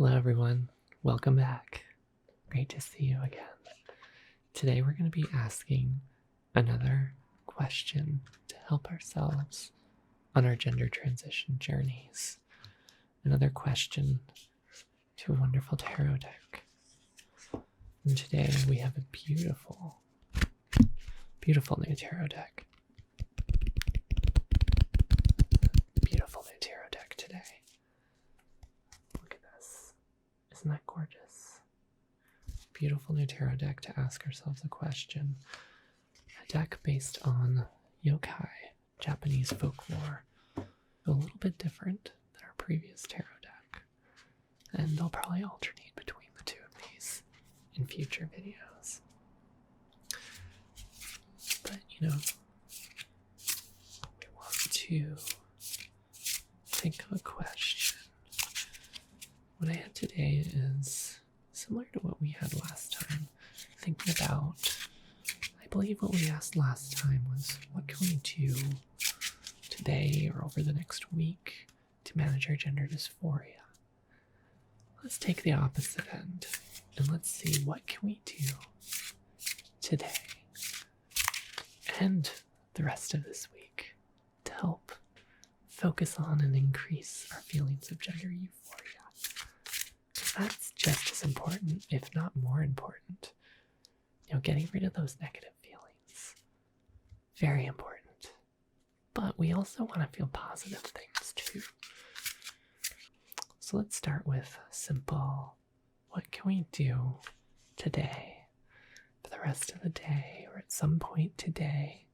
Hello, everyone. Welcome back. Great to see you again. Today, we're going to be asking another question to help ourselves on our gender transition journeys. Another question to a wonderful tarot deck. And today, we have a beautiful, beautiful new tarot deck. Beautiful new tarot deck today. Look at this. Isn't that gorgeous? Beautiful new tarot deck to ask ourselves a question. A deck based on yokai, Japanese folklore. A little bit different than our previous tarot deck. And I'll probably alternate between the two of these in future videos. But, you know, we want to think of a question. What I had today is similar to what we had last time. Thinking about, I believe what we asked last time was, what can we do today or over the next week to manage our gender dysphoria? Let's take the opposite end and let's see what can we do today and the rest of this week to help focus on and increase our feelings of gender euphoria. That's just as important, if not more important. You know, getting rid of those negative feelings. Very important. But we also want to feel positive things too. So let's start with simple. What can we do today, for the rest of the day, or at some point today,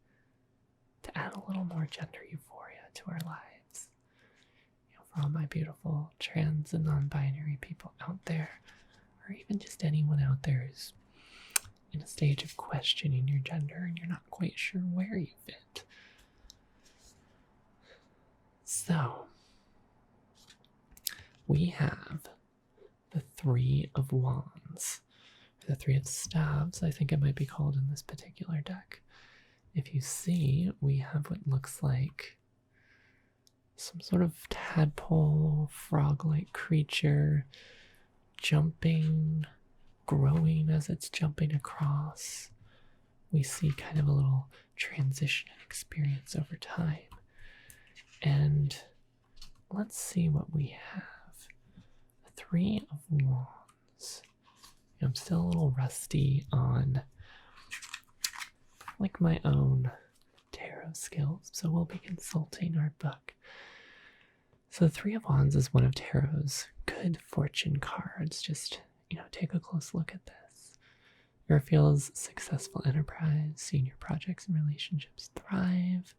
to add a little more gender euphoria to our lives? You know, for all my beautiful trans and non-binary people out there, or even just anyone out there who's in a stage of questioning your gender and you're not quite sure where you fit. So, we have the Three of Wands, or the Three of Staves, I think it might be called in this particular deck. If you see, we have what looks like some sort of tadpole, frog-like creature jumping, growing as it's jumping across. We see kind of a little transition and experience over time. And let's see what we have. The Three of Wands. I'm still a little rusty on like my own tarot skills, so we'll be consulting our book. So the Three of Wands is one of tarot's good fortune cards. Just, you know, take a close look at this. It reveals successful enterprise, seeing your projects and relationships thrive.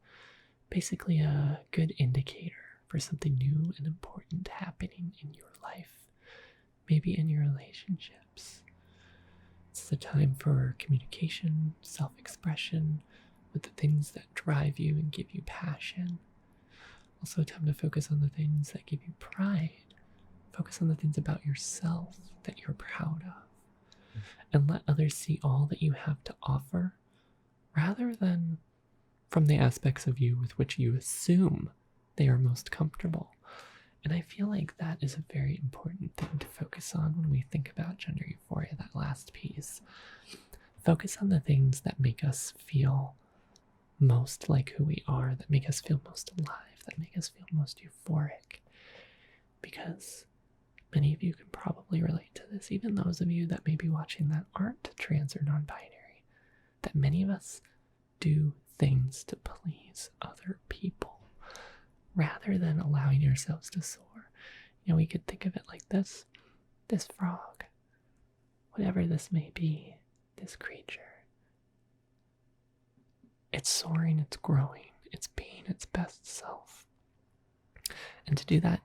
Basically a good indicator for something new and important happening in your life, maybe in your relationships. It's the time for communication, self-expression with the things that drive you and give you passion. Also time to focus on the things that give you pride. Focus on the things about yourself that you're proud of. And let others see all that you have to offer, rather than from the aspects of you with which you assume they are most comfortable. And I feel like that is a very important thing to focus on when we think about gender euphoria, that last piece. Focus on the things that make us feel most like who we are, that make us feel most alive, that make us feel most euphoric. Because many of you can probably relate to this, even those of you that may be watching that aren't trans or non-binary, that many of us do things to please other people rather than allowing yourselves to soar. You know, we could think of it like this frog, whatever this may be, this creature. It's soaring, it's growing, it's being its best self. And to do that,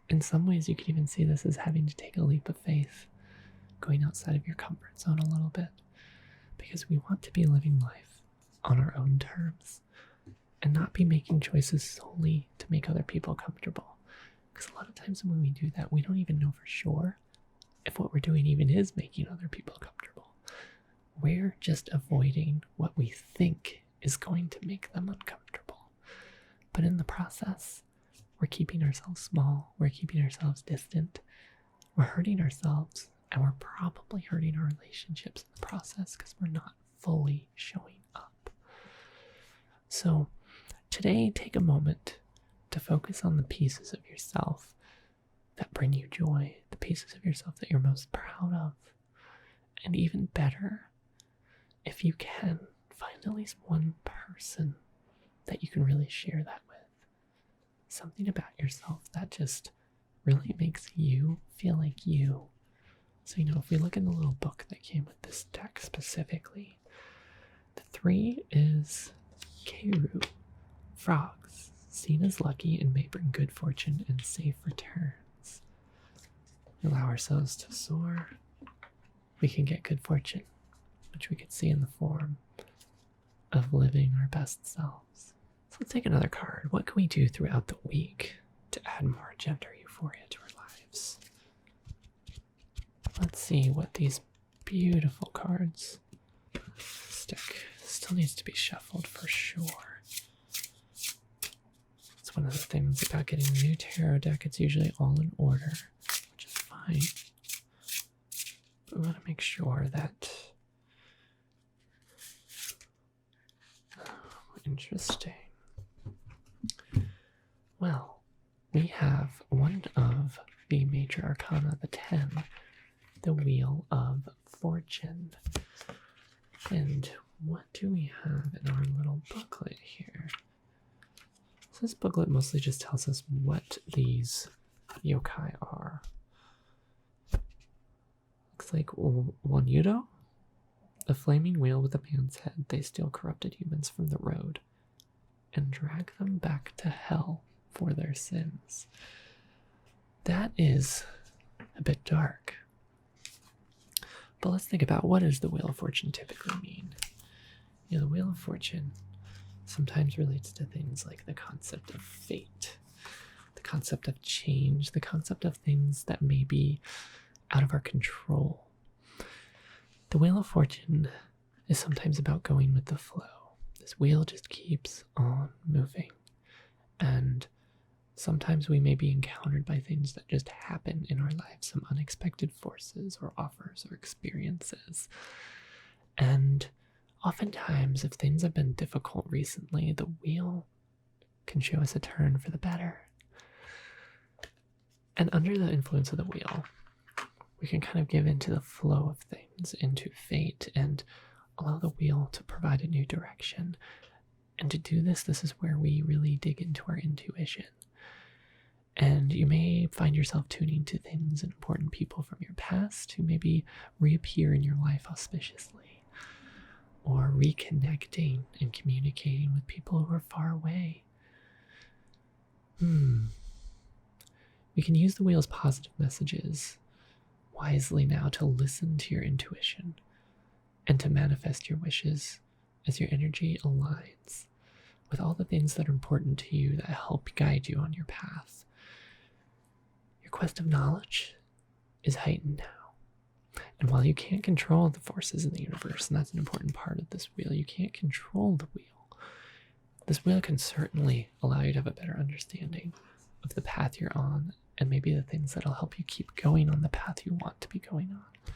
in some ways you could even see this as having to take a leap of faith, going outside of your comfort zone a little bit, because we want to be living life on our own terms and not be making choices solely to make other people comfortable. Because a lot of times when we do that, we don't even know for sure if what we're doing even is making other people comfortable. We're just avoiding what we think is going to make them uncomfortable. But in the process, we're keeping ourselves small, we're keeping ourselves distant, we're hurting ourselves, and we're probably hurting our relationships in the process because we're not fully showing up. So today, take a moment to focus on the pieces of yourself that bring you joy, the pieces of yourself that you're most proud of. And even better, if you can, find at least one person that you can really share that with. Something about yourself that just really makes you feel like you. So, if we look in the little book that came with this deck specifically, the 3 is Keru, frogs, seen as lucky and may bring good fortune and safe returns. We allow ourselves to soar. We can get good fortune, which we could see in the form of living our best selves. So let's take another card. What can we do throughout the week to add more gender euphoria to our lives? Let's see what these beautiful cards. This deck still needs to be shuffled for sure. It's one of the things about getting a new tarot deck. It's usually all in order, which is fine. But we want to make sure that... interesting. Well, we have one of the major arcana, the 10, the Wheel of Fortune. And what do we have in our little booklet here? So this booklet mostly just tells us what these yokai are. Looks like Wanyudo, a flaming wheel with a man's head. They steal corrupted humans from the road and drag them back to hell for their sins. That is a bit dark. But let's think about, what does the Wheel of Fortune typically mean? The Wheel of Fortune sometimes relates to things like the concept of fate, the concept of change, the concept of things that may be out of our control. The Wheel of Fortune is sometimes about going with the flow. This wheel just keeps on moving. And sometimes we may be encountered by things that just happen in our lives, some unexpected forces or offers or experiences. And oftentimes, if things have been difficult recently, the wheel can show us a turn for the better. And under the influence of the wheel, we can kind of give into the flow of things, into fate, and allow the wheel to provide a new direction. And to do this, this is where we really dig into our intuition. And you may find yourself tuning to things and important people from your past who maybe reappear in your life auspiciously, or reconnecting and communicating with people who are far away. We can use the wheel's positive messages wisely now to listen to your intuition and to manifest your wishes as your energy aligns with all the things that are important to you that help guide you on your path. Your quest of knowledge is heightened now. And while you can't control the forces in the universe, and that's an important part of this wheel, you can't control the wheel. This wheel can certainly allow you to have a better understanding of the path you're on, and maybe the things that'll help you keep going on the path you want to be going on.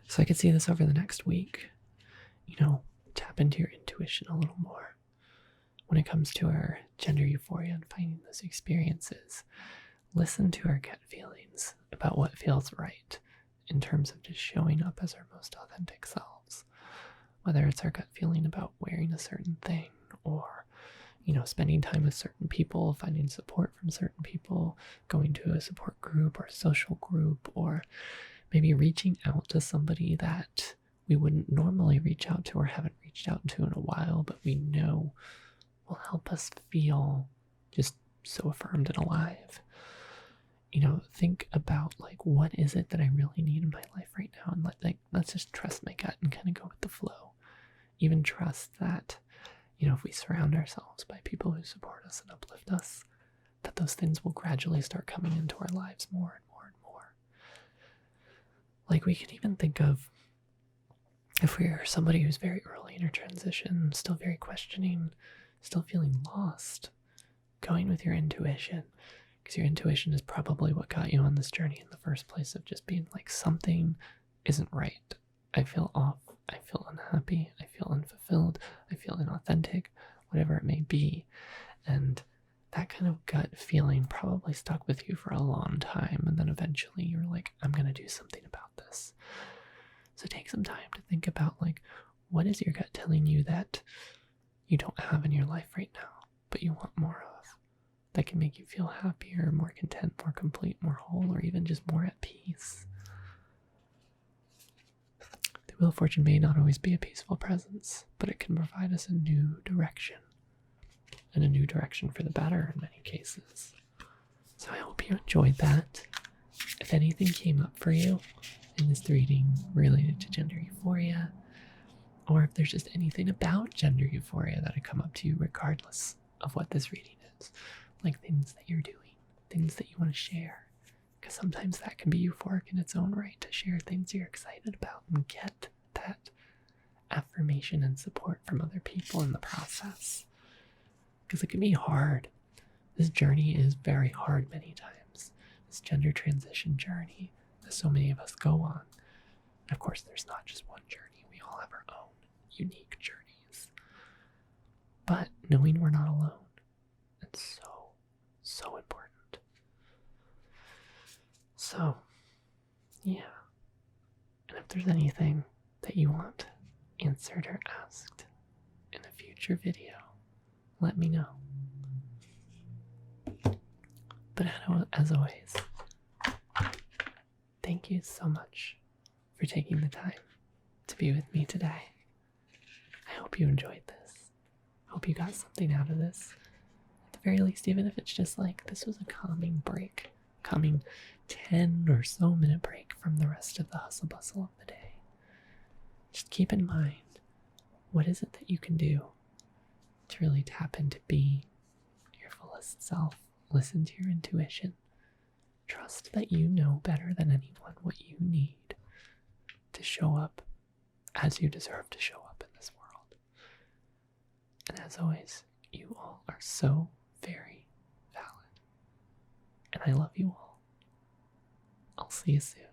So I could see this over the next week. Tap into your intuition a little more when it comes to our gender euphoria and finding those experiences. Listen to our gut feelings about what feels right in terms of just showing up as our most authentic selves. Whether it's our gut feeling about wearing a certain thing, or spending time with certain people, finding support from certain people, going to a support group or social group, or maybe reaching out to somebody that we wouldn't normally reach out to or haven't reached out to in a while, but we know will help us feel just so affirmed and alive. Think about, what is it that I really need in my life right now? And let's just trust my gut and kind of go with the flow. Even trust that, if we surround ourselves by people who support us and uplift us, that those things will gradually start coming into our lives more and more and more. We can even think of, if we're somebody who's very early in her transition, still very questioning, still feeling lost, going with your intuition, Because your intuition is probably what got you on this journey in the first place, of just being like, something isn't right. I feel off. I feel unhappy. I feel unfulfilled. I feel inauthentic, whatever it may be. And that kind of gut feeling probably stuck with you for a long time. And then eventually you're like, I'm going to do something about this. So take some time to think about, like, what is your gut telling you that you don't have in your life right now, but you want more of, that can make you feel happier, more content, more complete, more whole, or even just more at peace. The Wheel of Fortune may not always be a peaceful presence, but it can provide us a new direction, and a new direction for the better in many cases. So I hope you enjoyed that. If anything came up for you in this reading related to gender euphoria, or if there's just anything about gender euphoria that had come up to you regardless of what this reading is, like things that you're doing, things that you want to share, because sometimes that can be euphoric in its own right, to share things you're excited about and get that affirmation and support from other people in the process. Because it can be hard. This journey is very hard many times. This gender transition journey that so many of us go on. And of course, there's not just one journey. We all have our own unique journeys. But knowing we're not alone, it's so important. So, yeah. And if there's anything that you want answered or asked in a future video, let me know. But as always, thank you so much for taking the time to be with me today. I hope you enjoyed this. I hope you got something out of this. At the very least, even if it's just like, this was a calming break, calming 10 or so minute break from the rest of the hustle bustle of the day. Just keep in mind, what is it that you can do to really tap into being your fullest self? Listen to your intuition. Trust that you know better than anyone what you need to show up as you deserve to show up in this world. And as always, you all are so very valid. And I love you all. I'll see you soon.